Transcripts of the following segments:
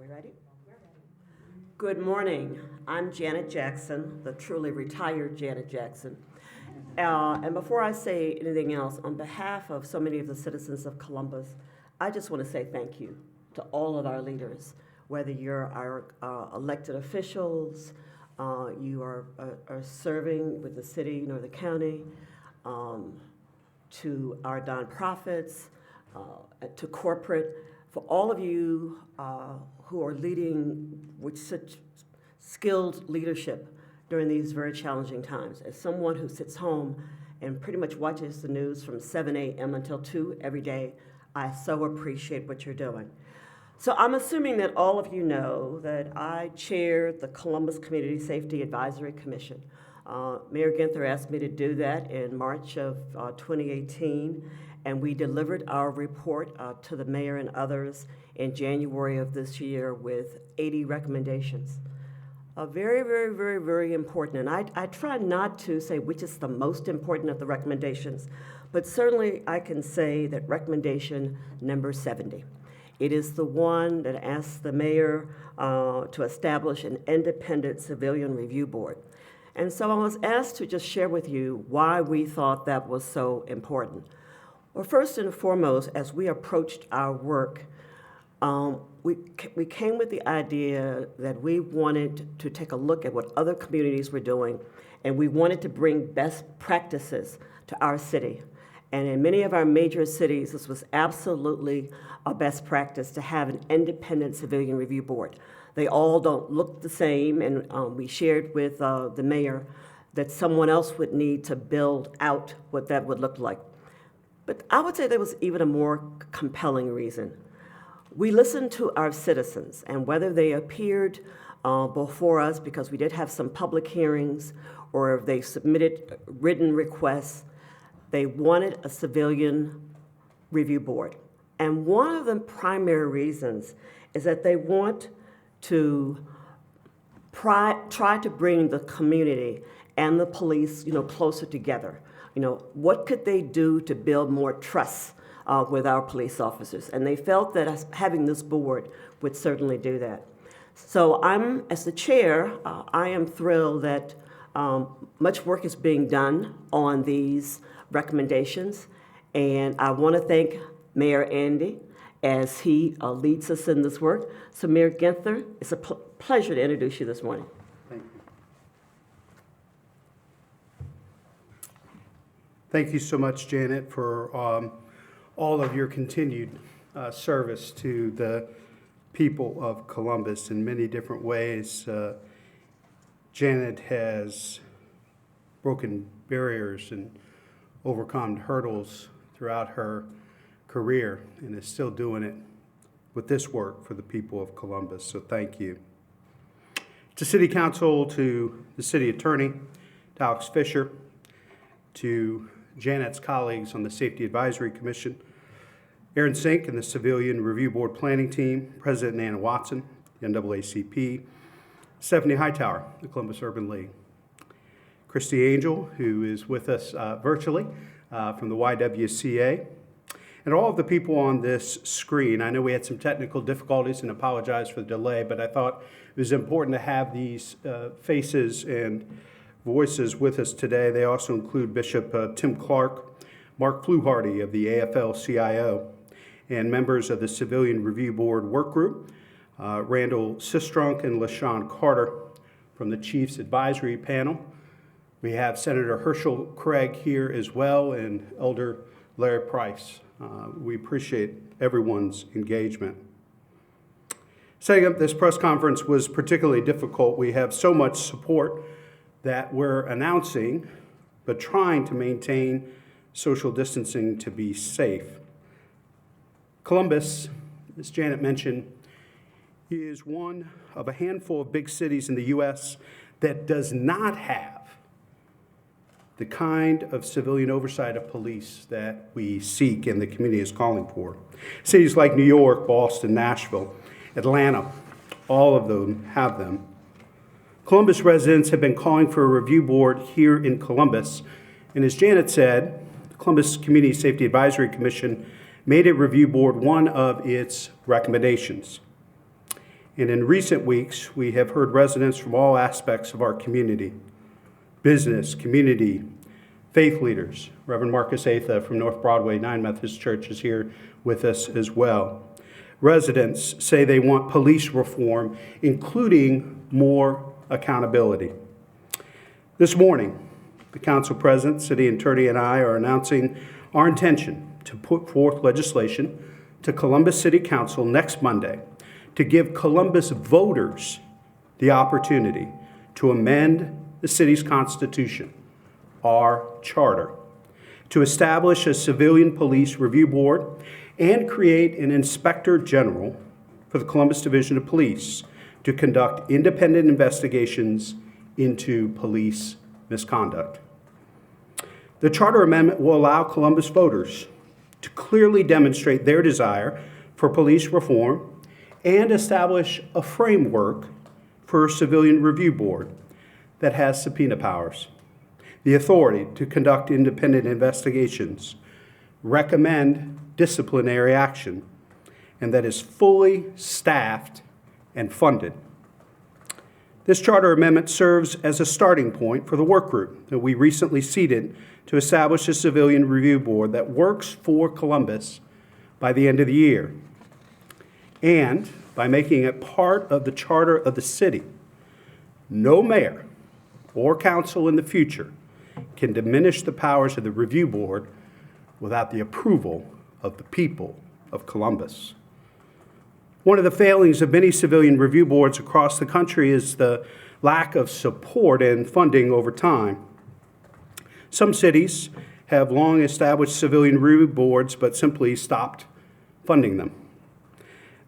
we ready? Good morning. I'm Janet Jackson, the truly retired Janet Jackson. And before I say anything else, on behalf of so many of the citizens of Columbus, I just want to say thank you to all of our leaders, whether you're our elected officials, you are serving with the city nor the county, to our nonprofits, to corporate, for all of you who are leading with such skilled leadership during these very challenging times. As someone who sits home and pretty much watches the news from 7 a.m. until 2 every day, I so appreciate what you're doing. So I'm assuming that all of you know that I chaired the Columbus Community Safety Advisory Commission. Mayor Ginther asked me to do that in March of 2018, and we delivered our report to the mayor and others in January of this year with 80 recommendations. Very, very, very, very important. And I try not to say which is the most important of the recommendations, but certainly I can say that recommendation number 70. It is the one that asks the mayor to establish an independent civilian review board. And so I was asked to just share with you why we thought that was so important. Well, first and foremost, as we approached our work, we came with the idea that we wanted to take a look at what other communities were doing, and we wanted to bring best practices to our city. And in many of our major cities, this was absolutely a best practice to have an independent civilian review board. They all don't look the same, and we shared with the mayor that someone else would need to build out what that would look like. But I would say there was even a more compelling reason. We listened to our citizens, and whether they appeared before us because we did have some public hearings or if they submitted written requests, they wanted a civilian review board. And one of the primary reasons is that they want to try to bring the community and the police, closer together. What could they do to build more trust with our police officers? And they felt that us having this board would certainly do that. So as the chair, I am thrilled that much work is being done on these recommendations. And I want to thank Mayor Andy as he leads us in this work. So Mayor Ginther, it's a pleasure to introduce you this morning. Thank you. Thank you so much, Janet, for all of your continued service to the people of Columbus in many different ways. Janet has broken barriers and overcome hurdles throughout her career and is still doing it with this work for the people of Columbus, so thank you. To City Council, to the City Attorney, to Alex Fisher, to Janet's colleagues on the Safety Advisory Commission, Aaron Sink and the Civilian Review Board Planning Team, President Anna Watson, the NAACP, Stephanie Hightower, the Columbus Urban League, Christy Angel, who is with us virtually from the YWCA, and all of the people on this screen. I know we had some technical difficulties and apologize for the delay, but I thought it was important to have these faces and voices with us today. They also include Bishop Tim Clark, Mark Fluharty of the AFL-CIO, and members of the Civilian Review Board Workgroup, Randall Sistrunk and LaShawn Carter from the Chiefs Advisory Panel. We have Senator Herschel Craig here as well, and Elder Larry Price. We appreciate everyone's engagement. Setting up this press conference was particularly difficult. We have so much support that we're announcing, but trying to maintain social distancing to be safe. Columbus, as Janet mentioned, is one of a handful of big cities in the U.S. that does not have the kind of civilian oversight of police that we seek and the community is calling for. Cities like New York, Boston, Nashville, Atlanta, all of them have them. Columbus residents have been calling for a review board here in Columbus, and as Janet said, the Columbus Community Safety Advisory Commission made a review board one of its recommendations. And in recent weeks, we have heard residents from all aspects of our community, business, community, faith leaders. Reverend Marcus Atha from North Broadway 9 Methodist Church is here with us as well. Residents say they want police reform, including more accountability. This morning, the council president, city attorney, and I are announcing our intention to put forth legislation to Columbus City Council next Monday to give Columbus voters the opportunity to amend the city's constitution, our charter, to establish a civilian police review board and create an inspector general for the Columbus Division of Police to conduct independent investigations into police misconduct. The charter amendment will allow Columbus voters to clearly demonstrate their desire for police reform and establish a framework for a civilian review board that has subpoena powers, the authority to conduct independent investigations, recommend disciplinary action, and that is fully staffed and funded. This charter amendment serves as a starting point for the work group that we recently seated to establish a civilian review board that works for Columbus by the end of the year. And by making it part of the charter of the city, no mayor or council in the future can diminish the powers of the review board without the approval of the people of Columbus. One of the failings of many civilian review boards across the country is the lack of support and funding over time. Some cities have long established civilian review boards but simply stopped funding them.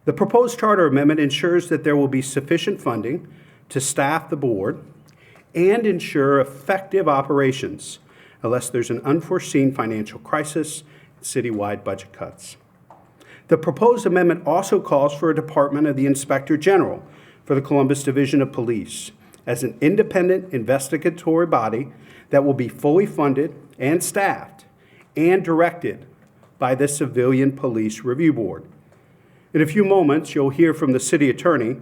The proposed charter amendment ensures that there will be sufficient funding to staff the board and ensure effective operations unless there's an unforeseen financial crisis and citywide budget cuts. The proposed amendment also calls for a department of the Inspector General for the Columbus Division of Police as an independent investigatory body that will be fully funded and staffed and directed by the Civilian Police Review Board. In a few moments, you'll hear from the city attorney,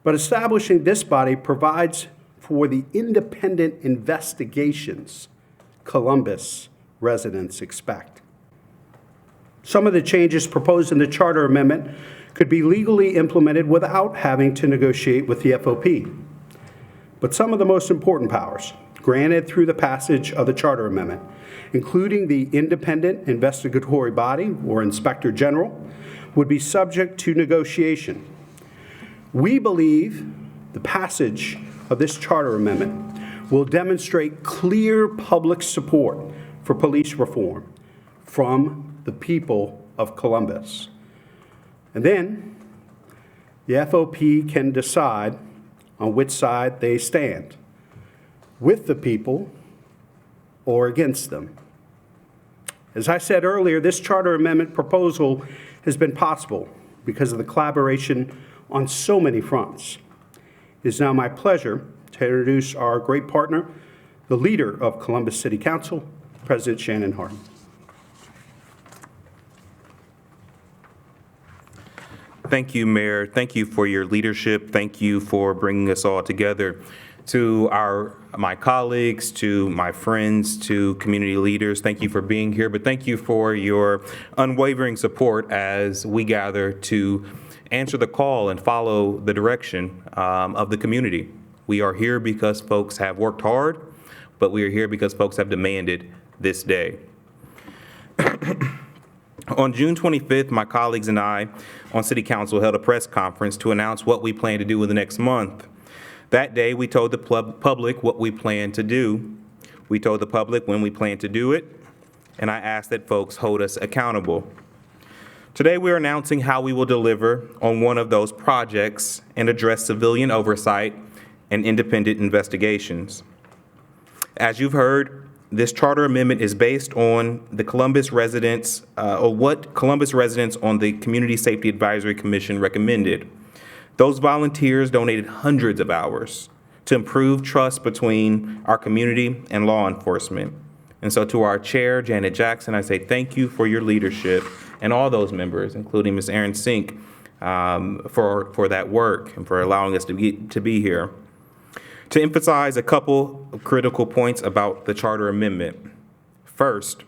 but establishing this body provides for the independent investigations Columbus residents expect. Some of the changes proposed in the charter amendment could be legally implemented without having to negotiate with the FOP. But some of the most important powers granted through the passage of the charter amendment, including the independent investigatory body or inspector general, would be subject to negotiation. We believe the passage of this charter amendment will demonstrate clear public support for police reform from the people of Columbus. And then the FOP can decide on which side they stand, with the people or against them. As I said earlier, this charter amendment proposal has been possible because of the collaboration on so many fronts. It is now my pleasure to introduce our great partner, the leader of Columbus City Council, President Shannon Hardin. Thank you, Mayor. Thank you for your leadership. Thank you for bringing us all together. To my colleagues, to my friends, to community leaders, thank you for being here, but thank you for your unwavering support as we gather to answer the call and follow the direction of the community. We are here because folks have worked hard, but we are here because folks have demanded this day. On June 25th, my colleagues and I on City Council held a press conference to announce what we plan to do in the next month. That day, we told the public what we plan to do. We told the public when we plan to do it, and I asked that folks hold us accountable. Today, we're announcing how we will deliver on one of those projects and address civilian oversight and independent investigations. As you've heard, this charter amendment is based on the Columbus residents, or what Columbus residents on the Community Safety Advisory Commission recommended. Those volunteers donated hundreds of hours to improve trust between our community and law enforcement. And so to our chair, Janet Jackson, I say thank you for your leadership, and all those members, including Ms. Erin Sink, for that work and for allowing us to be here. To emphasize a couple of critical points about the Charter Amendment. First,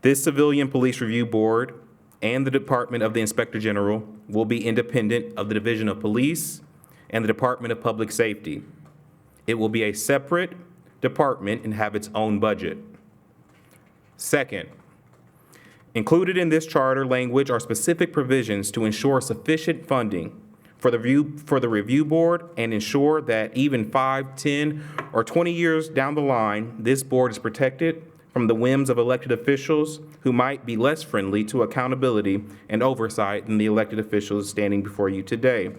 this Civilian Police Review Board and the Department of the Inspector General will be independent of the Division of Police and the Department of Public Safety. It will be a separate department and have its own budget. Second, included in this charter language are specific provisions to ensure sufficient funding for the review board and ensure that even 5, 10, or 20 years down the line, this board is protected from the whims of elected officials who might be less friendly to accountability and oversight than the elected officials standing before you today.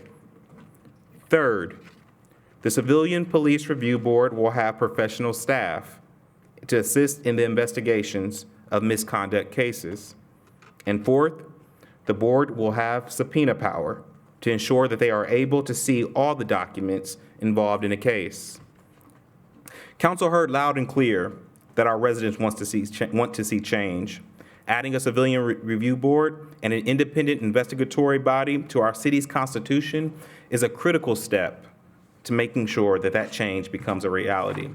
Third, the Civilian Police Review Board will have professional staff to assist in the investigations of misconduct cases. And fourth, the board will have subpoena power to ensure that they are able to see all the documents involved in a case. Council heard loud and clear that our residents want to see change. Adding a Civilian Review Board and an independent investigatory body to our city's constitution is a critical step to making sure that that change becomes a reality.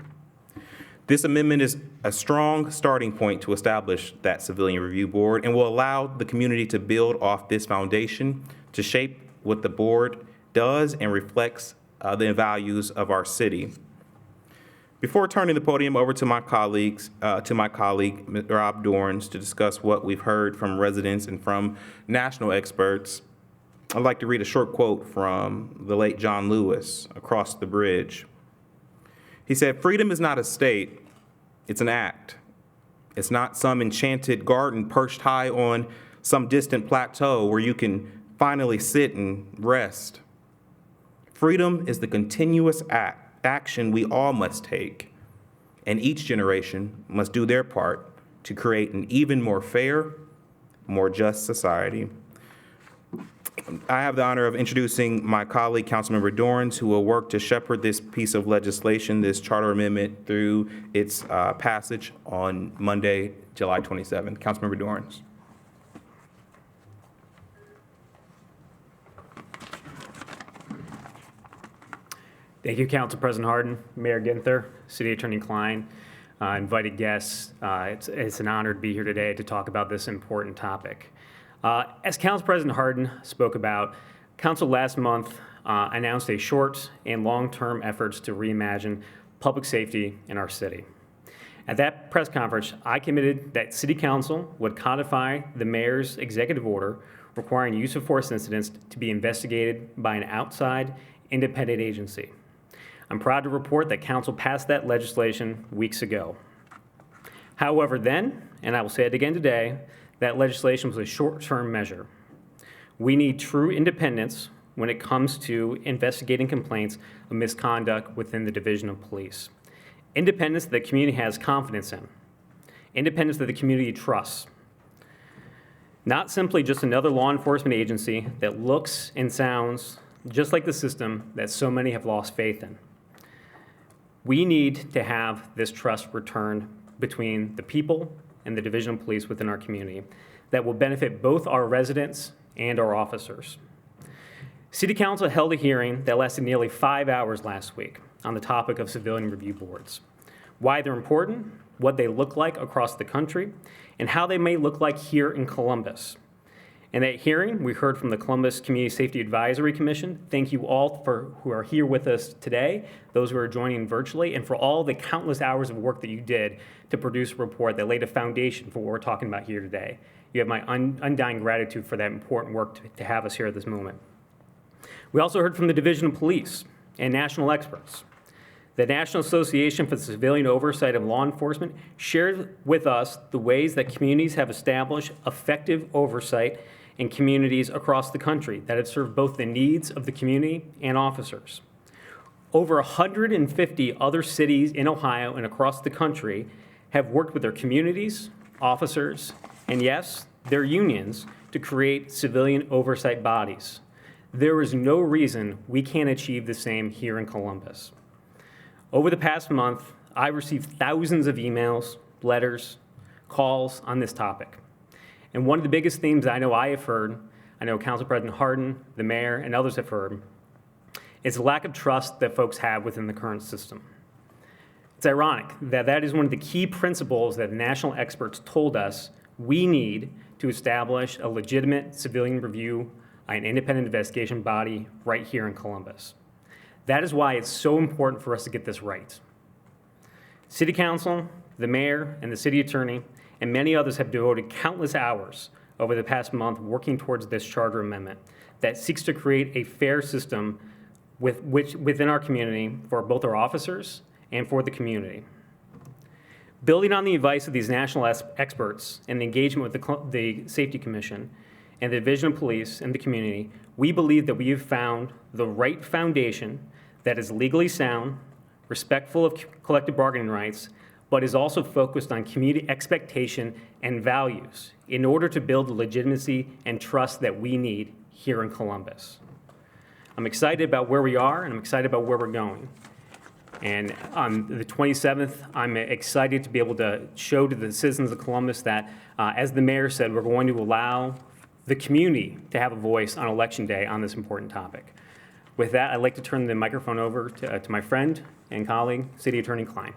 This amendment is a strong starting point to establish that Civilian Review Board and will allow the community to build off this foundation to shape what the board does and reflects the values of our city. Before turning the podium over to my colleague, Rob Dorns, to discuss what we've heard from residents and from national experts, I'd like to read a short quote from the late John Lewis, Across the Bridge. He said, "Freedom is not a state, it's an act. It's not some enchanted garden perched high on some distant plateau where you can finally sit and rest. Freedom is the continuous action we all must take, and each generation must do their part to create an even more fair, more just society." I have the honor of introducing my colleague, Councilmember Dorns, who will work to shepherd this piece of legislation, this charter amendment, through its passage on Monday, July 27th. Councilmember Dorns. Thank you, Council President Hardin, Mayor Ginther, City Attorney Klein, invited guests. It's an honor to be here today to talk about this important topic. As Council President Hardin spoke about, Council last month announced a short and long-term efforts to reimagine public safety in our city. At that press conference, I committed that City Council would codify the mayor's executive order requiring use of force incidents to be investigated by an outside independent agency. I'm proud to report that Council passed that legislation weeks ago. However, then, and I will say it again today, that legislation was a short-term measure. We need true independence when it comes to investigating complaints of misconduct within the Division of Police. Independence that the community has confidence in. Independence that the community trusts. Not simply just another law enforcement agency that looks and sounds just like the system that so many have lost faith in. We need to have this trust returned between the people and the Division of Police within our community that will benefit both our residents and our officers. City Council held a hearing that lasted nearly 5 hours last week on the topic of civilian review boards, why they're important, what they look like across the country, and how they may look like here in Columbus. In that hearing, we heard from the Columbus Community Safety Advisory Commission. Thank you all who are here with us today, those who are joining virtually, and for all the countless hours of work that you did to produce a report that laid a foundation for what we're talking about here today. You have my undying gratitude for that important work to have us here at this moment. We also heard from the Division of Police and national experts. The National Association for the Civilian Oversight of Law Enforcement shared with us the ways that communities have established effective oversight in communities across the country that have served both the needs of the community and officers. Over 150 other cities in Ohio and across the country have worked with their communities, officers, and yes, their unions to create civilian oversight bodies. There is no reason we can't achieve the same here in Columbus. Over the past month, I received thousands of emails, letters, calls on this topic. And one of the biggest themes I know I have heard I know Council President Hardin, the mayor, and others have heard, is the lack of trust that folks have within the current system. It's ironic that that is one of the key principles that national experts told us we need to establish a legitimate civilian review, an independent investigation body right here in Columbus. That is why it's so important for us to get this right. City Council, the mayor, and the city attorney, and many others have devoted countless hours over the past month working towards this charter amendment that seeks to create a fair system within our community for both our officers and for the community. Building on the advice of these national experts and the engagement with the Safety Commission and the Division of Police and the community, we believe that we have found the right foundation that is legally sound, respectful of collective bargaining rights, but is also focused on community expectation and values in order to build the legitimacy and trust that we need here in Columbus. I'm excited about where we are, and I'm excited about where we're going. And on the 27th, I'm excited to be able to show to the citizens of Columbus that, as the mayor said, we're going to allow the community to have a voice on Election Day on this important topic. With that, I'd like to turn the microphone over to my friend and colleague, City Attorney Klein.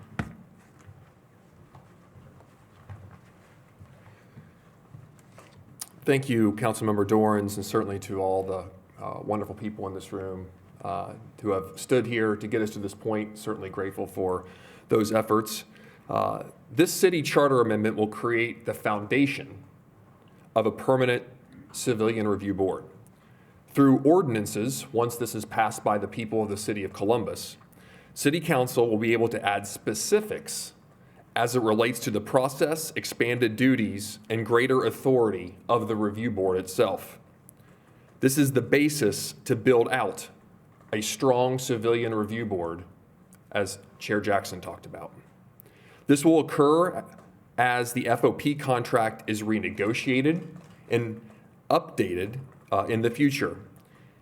Thank you, Councilmember Dorans, and certainly to all the wonderful people in this room who have stood here to get us to this point. Certainly grateful for those efforts. This city charter amendment will create the foundation of a permanent civilian review board. Through ordinances, once this is passed by the people of the city of Columbus, City Council will be able to add specifics as it relates to the process, expanded duties, and greater authority of the review board itself. This is the basis to build out a strong civilian review board, as Chair Jackson talked about. This will occur as the FOP contract is renegotiated and updated in the future.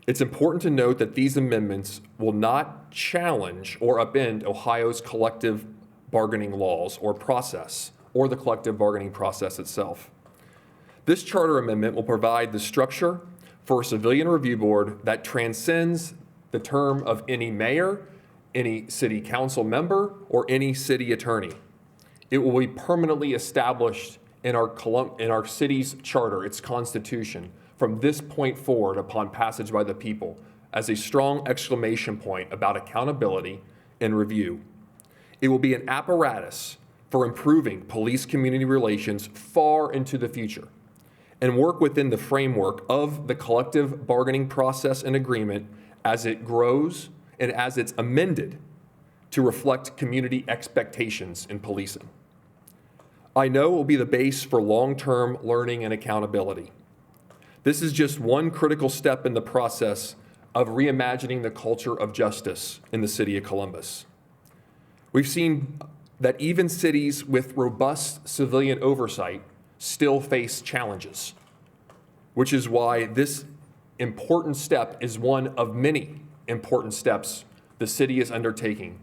It's important to note that these amendments will not challenge or upend Ohio's collective bargaining laws or process, or the collective bargaining process itself. This charter amendment will provide the structure for a civilian review board that transcends the term of any mayor, any city council member, or any city attorney. It will be permanently established in our city's charter, its constitution, from this point forward upon passage by the people as a strong exclamation point about accountability and review. It will be an apparatus for improving police-community relations far into the future and work within the framework of the collective bargaining process and agreement as it grows and as it's amended to reflect community expectations in policing. I know it will be the base for long-term learning and accountability. This is just one critical step in the process of reimagining the culture of justice in the city of Columbus. We've seen that even cities with robust civilian oversight still face challenges, which is why this important step is one of many important steps the city is undertaking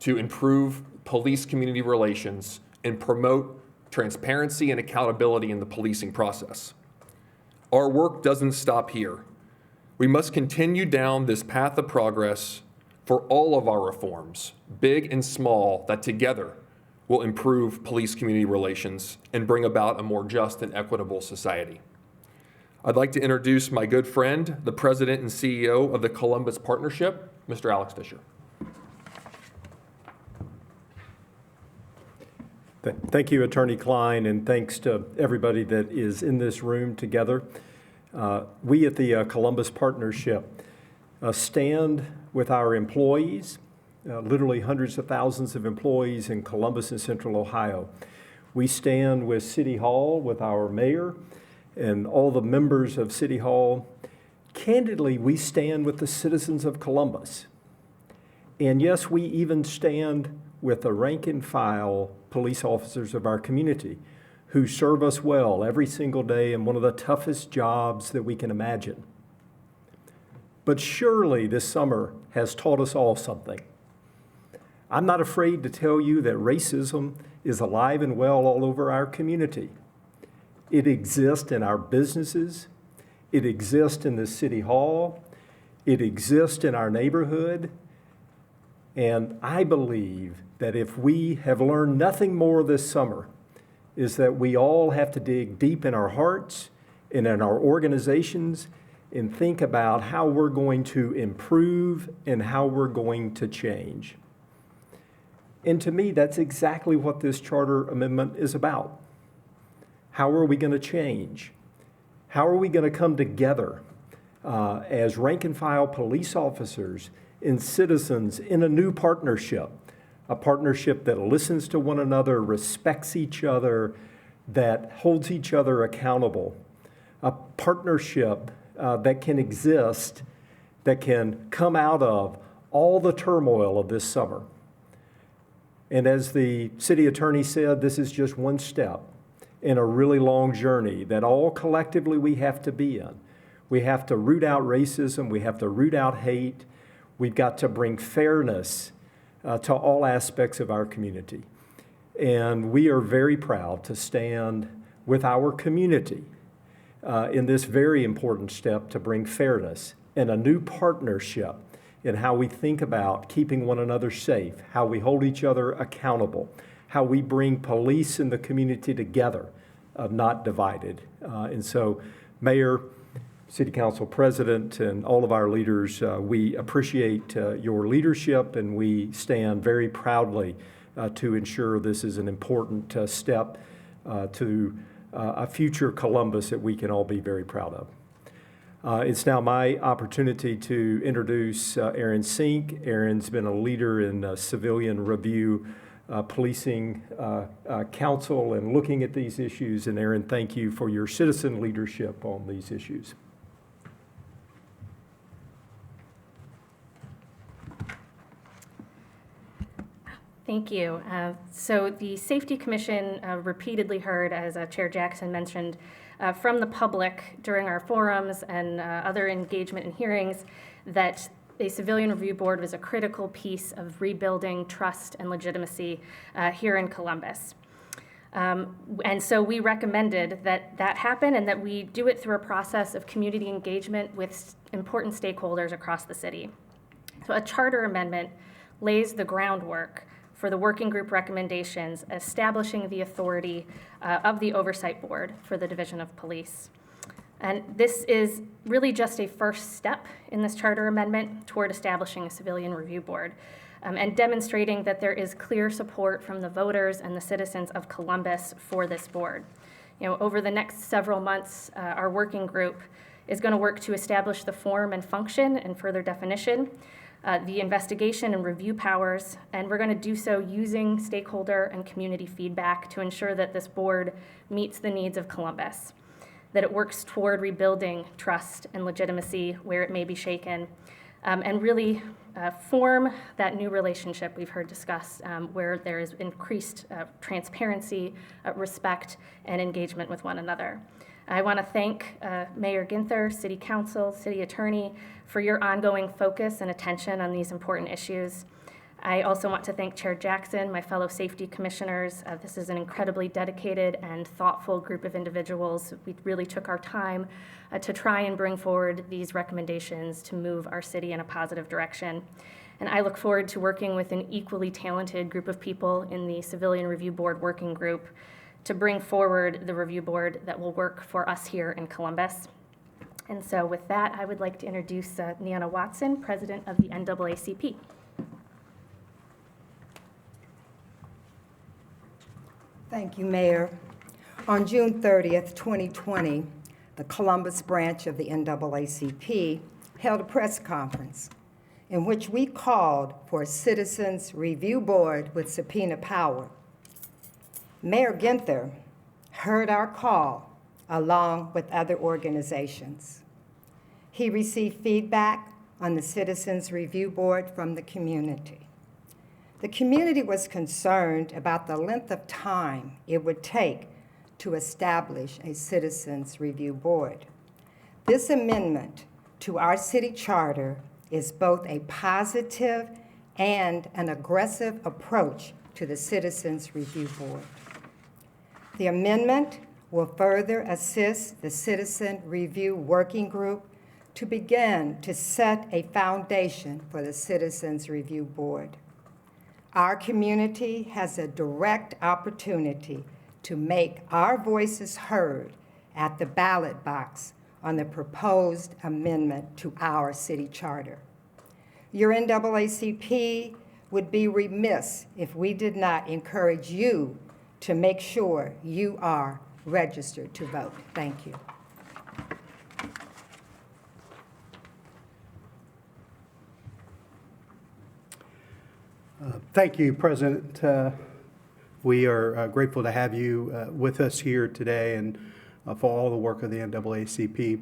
to improve police-community relations and promote transparency and accountability in the policing process. Our work doesn't stop here. We must continue down this path of progress for all of our reforms, big and small, that together will improve police-community relations and bring about a more just and equitable society. I'd like to introduce my good friend, the president and CEO of the Columbus Partnership, Mr. Alex Fisher. Thank you, Attorney Klein, and thanks to everybody that is in this room together. We at the Columbus Partnership stand with our employees, literally hundreds of thousands of employees in Columbus and Central Ohio. We stand with City Hall, with our mayor, and all the members of City Hall. Candidly, we stand with the citizens of Columbus. And yes, we even stand with the rank and file police officers of our community who serve us well every single day in one of the toughest jobs that we can imagine. But surely this summer has taught us all something. I'm not afraid to tell you that racism is alive and well all over our community. It exists in our businesses. It exists in the city hall. It exists in our neighborhood. And I believe that if we have learned nothing more this summer, is that we all have to dig deep in our hearts and in our organizations and think about how we're going to improve and how we're going to change. And to me, that's exactly what this charter amendment is about. How are we going to change? How are we going to come together as rank and file police officers and citizens in a new partnership? A partnership that listens to one another, respects each other, that holds each other accountable. A partnership that can exist, that can come out of all the turmoil of this summer. And as the city attorney said, this is just one step in a really long journey that all collectively we have to be in. We have to root out racism. We have to root out hate. We've got to bring fairness to all aspects of our community. And we are very proud to stand with our community in this very important step to bring fairness and a new partnership in how we think about keeping one another safe, how we hold each other accountable, how we bring police and the community together, not divided. And so, Mayor, City Council President, and all of our leaders, we appreciate your leadership, and we stand very proudly to ensure this is an important step to a future Columbus that we can all be very proud of. It's now my opportunity to introduce Aaron Sink. Aaron's been a leader in Civilian Review Policing Council and looking at these issues. And Aaron, thank you for your citizen leadership on these issues. Thank you. So the Safety Commission repeatedly heard, as Chair Jackson mentioned, from the public during our forums and other engagement and hearings that a Civilian Review Board was a critical piece of rebuilding trust and legitimacy here in Columbus. And so we recommended that that happen and that we do it through a process of community engagement with important stakeholders across the city. So a charter amendment lays the groundwork for the working group recommendations, establishing the authority of the Oversight Board for the Division of Police. And this is really just a first step in this charter amendment toward establishing a Civilian Review Board and demonstrating that there is clear support from the voters and the citizens of Columbus for this board. You know, over the next several months, our working group is going to work to establish the form and function and further definition, the investigation and review powers, and we're going to do so using stakeholder and community feedback to ensure that this board meets the needs of Columbus, that it works toward rebuilding trust and legitimacy where it may be shaken, and really form that new relationship we've heard discussed where there is increased transparency, respect, and engagement with one another. I want to thank Mayor Ginther, City Council, City Attorney for your ongoing focus and attention on these important issues. I also want to thank Chair Jackson, my fellow safety commissioners. This is an incredibly dedicated and thoughtful group of individuals. We really took our time to try and bring forward these recommendations to move our city in a positive direction. And I look forward to working with an equally talented group of people in the Civilian Review Board Working Group to bring forward the review board that will work for us here in Columbus. And so with that, I would like to introduce Neanna Watson, President of the NAACP. Thank you, Mayor. On June 30th, 2020, the Columbus branch of the NAACP held a press conference in which we called for a Citizens Review Board with subpoena power. Mayor Ginther heard our call along with other organizations. He received feedback on the Citizens Review Board from the community. The community was concerned about the length of time it would take to establish a Citizens Review Board. This amendment to our city charter is both a positive and an aggressive approach to the Citizens Review Board. The amendment will further assist the Citizen Review Working Group to begin to set a foundation for the Citizens Review Board. Our community has a direct opportunity to make our voices heard at the ballot box on the proposed amendment to our city charter. Your NAACP would be remiss if we did not encourage you to make sure you are registered to vote. Thank you. Thank you, President. We are grateful to have you with us here today and for all the work of the NAACP.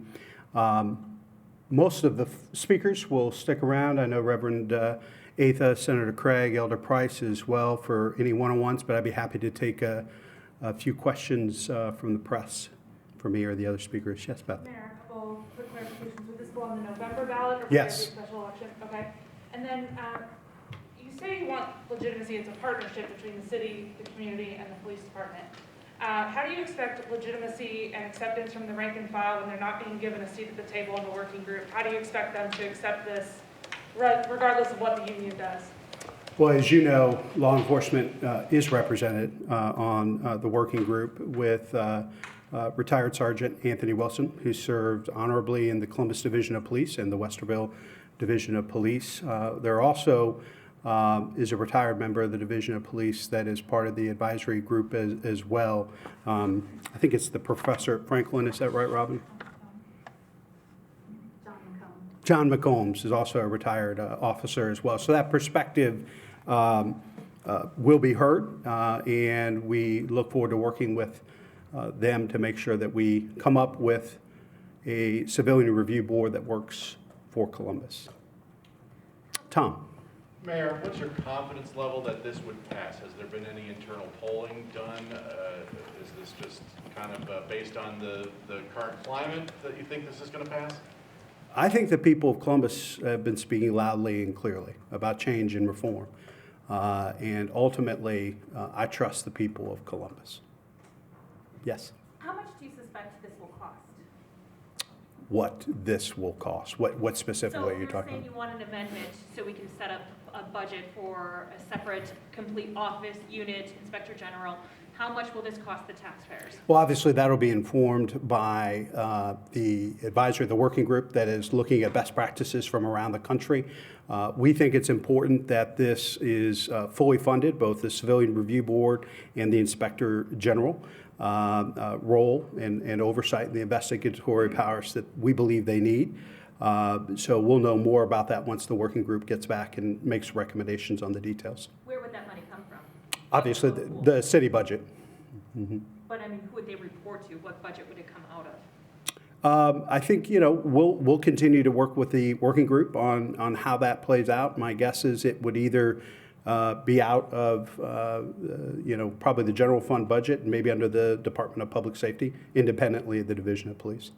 Most of the speakers will stick around. I know Reverend Atha, Senator Craig, Elder Price as well for any one-on-ones, but I'd be happy to take a few questions from the press for me or the other speakers. Yes, Beth? Mayor, a couple quick clarifications. Would this go on the November ballot or Yes. a special election? Okay. And then you say you want legitimacy. It's a partnership between the city, the community, and the police department. How do you expect legitimacy and acceptance from the rank and file when they're not being given a seat at the table in the working group? How do you expect them to accept this regardless of what the union does? Well, as you know, law enforcement is represented on the working group with retired Sergeant Anthony Wilson, who served honorably in the Columbus Division of Police and the Westerville Division of Police. There also is a retired member of the Division of Police that is part of the advisory group as well. I think it's the Professor Franklin, is that right, Robin? John McCombs is also a retired officer as well. So that perspective will be heard, and we look forward to working with them to make sure that we come up with a civilian review board that works for Columbus. Tom. Mayor, what's your confidence level that this would pass? Has there been any internal polling done? Is this just kind of based on the current climate that you think this is going to pass? I think the people of Columbus have been speaking loudly and clearly about change and reform. And ultimately, I trust the people of Columbus. Yes? How much do you suspect this will cost? What this will cost? What specifically are you talking So you're saying about? you want an amendment so we can set up a budget for a separate, complete office, unit, inspector general. How much will this cost the taxpayers? Well, obviously, that'll be informed by the advisory, the working group that is looking at best practices from around the country. We think it's important that this is fully funded, both the Civilian Review Board and the Inspector General role and oversight and the investigatory powers that we believe they need. So we'll know more about that once the working group gets back and makes recommendations on the details. Where would that money come from? Obviously, the city budget. But I mean, who would they report to? What budget would it come out of? I think, we'll continue to work with the working group on how that plays out. My guess is it would either be out of, probably the general fund budget and maybe under the Department of Public Safety, independently of the Division of Police.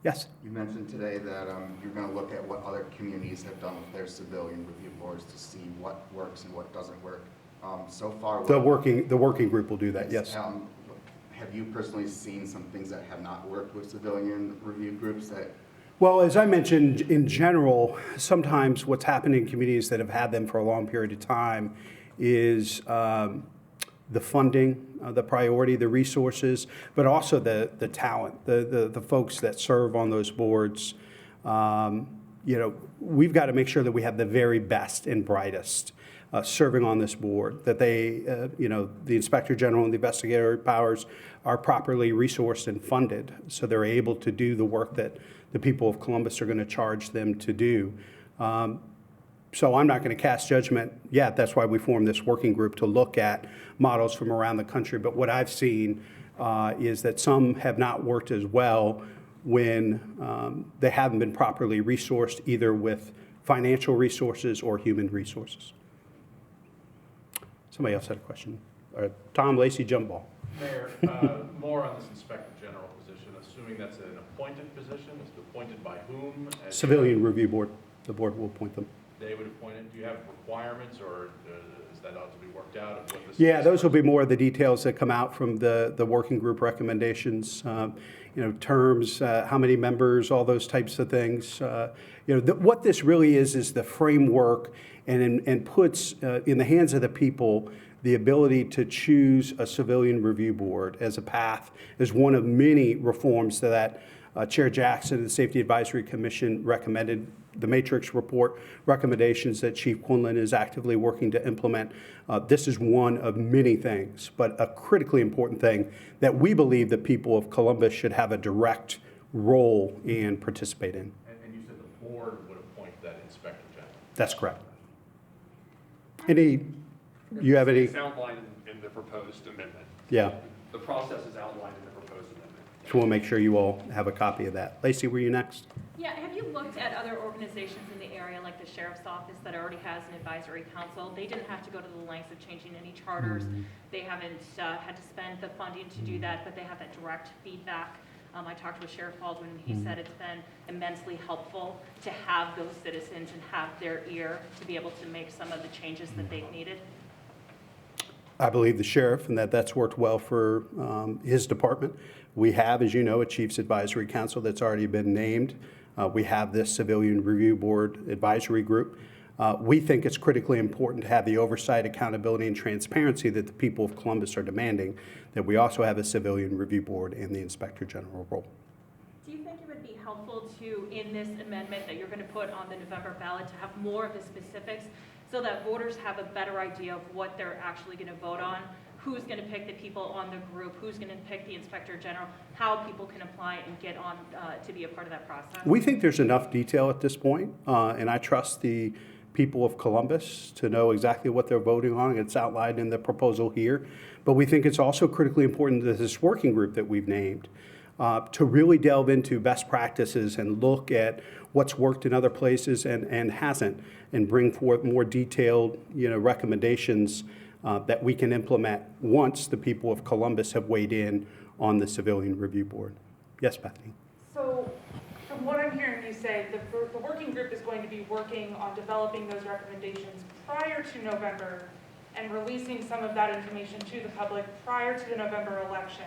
Yes? You mentioned today that you're going to look at what other communities have done with their civilian review boards to see what works and what doesn't work. So far, The working group will do that, yes. Have you personally seen some things that have not worked with civilian review groups that? Well, as I mentioned, in general, sometimes what's happened in communities that have had them for a long period of time is the funding, the priority, the resources, but also the talent, the folks that serve on those boards. We've got to make sure that we have the very best and brightest serving on this board, that they, the Inspector General and the investigator powers are properly resourced and funded so they're able to do the work that the people of Columbus are going to charge them to do. So I'm not going to cast judgment yet. That's why we formed this working group to look at models from around the country. But what I've seen is that some have not worked as well when they haven't been properly resourced, either with financial resources or human resources. Somebody else had a question. Tom Lacey, jump ball. Mayor, more on this Inspector General position, assuming that's an appointed position, is it appointed by whom? Civilian Review Board. The board will appoint them. they would appoint it? Do you have requirements, or is that ought to be worked out? Of what this Yeah, those will be more of the details that come out from the working group recommendations. Terms, how many members, all those types of things. What this really is the framework and puts in the hands of the people the ability to choose a civilian review board as a path, as one of many reforms that Chair Jackson and the Safety Advisory Commission recommended. The Matrix report recommendations that Chief Quinlan is actively working to implement. This is one of many things, but a critically important thing that we believe the people of Columbus should have a direct role and participate in. And you said the board would appoint that inspector general. That's correct. You have any? It's outlined in the proposed amendment. Yeah. The process is outlined in the proposed amendment. So we'll make sure you all have a copy of that. Lacey, were you next? Yeah, have you looked at other organizations in the area, like the sheriff's office that already has an advisory council? They didn't have to go to the lengths of changing any charters. They haven't had to spend the funding to do that, but they have that direct feedback. I talked with Sheriff Baldwin, and he said it's been immensely helpful to have those citizens and have their ear to be able to make some of the changes that they've needed. I believe the sheriff, and that's worked well for his department. We have, as you know, a Chiefs Advisory Council that's already been named. We have this Civilian Review Board Advisory Group. We think it's critically important to have the oversight, accountability, and transparency that the people of Columbus are demanding, that we also have a Civilian Review Board and the Inspector General role. Do you think it would be helpful to, in this amendment that you're going to put on the November ballot, to have more of the specifics so that voters have a better idea of what they're actually going to vote on? Who's going to pick the people on the group? Who's going to pick the Inspector General? How people can apply and get on to be a part of that process? We think there's enough detail at this point, and I trust the people of Columbus to know exactly what they're voting on. It's outlined in the proposal here. But we think it's also critically important that this working group that we've named to really delve into best practices and look at what's worked in other places and hasn't, and bring forth more detailed recommendations that we can implement once the people of Columbus have weighed in on the Civilian Review Board. Yes, Bethany? So from what I'm hearing you say, the working group is going to be working on developing those recommendations prior to November and releasing some of that information to the public prior to the November election.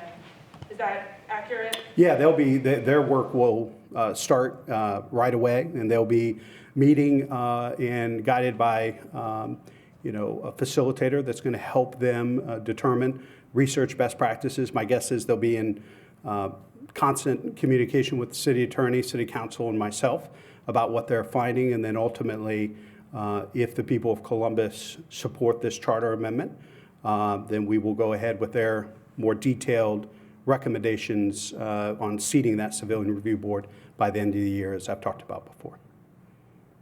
Is that accurate? Yeah, their work will start right away, and they'll be meeting and guided by a facilitator that's going to help them determine research best practices. My guess is they'll be in constant communication with the city attorney, city council, and myself about what they're finding, and then ultimately, if the people of Columbus support this charter amendment, then we will go ahead with their more detailed recommendations on seating that Civilian Review Board by the end of the year, as I've talked about before.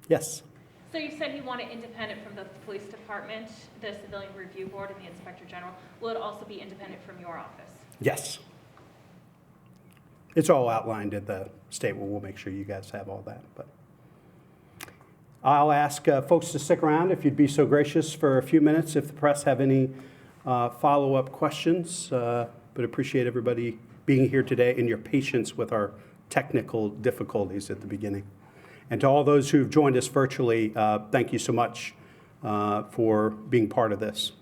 Yes? So you said you want it independent from the police department, the Civilian Review Board, and the Inspector General. Will it also be independent from your office? Yes. It's all outlined in the statement. We'll make sure you guys have all that. But I'll ask folks to stick around if you'd be so gracious for a few minutes if the press have any follow-up questions. But appreciate everybody being here today and your patience with our technical difficulties at the beginning. And to all those who've joined us virtually, thank you so much for being part of this.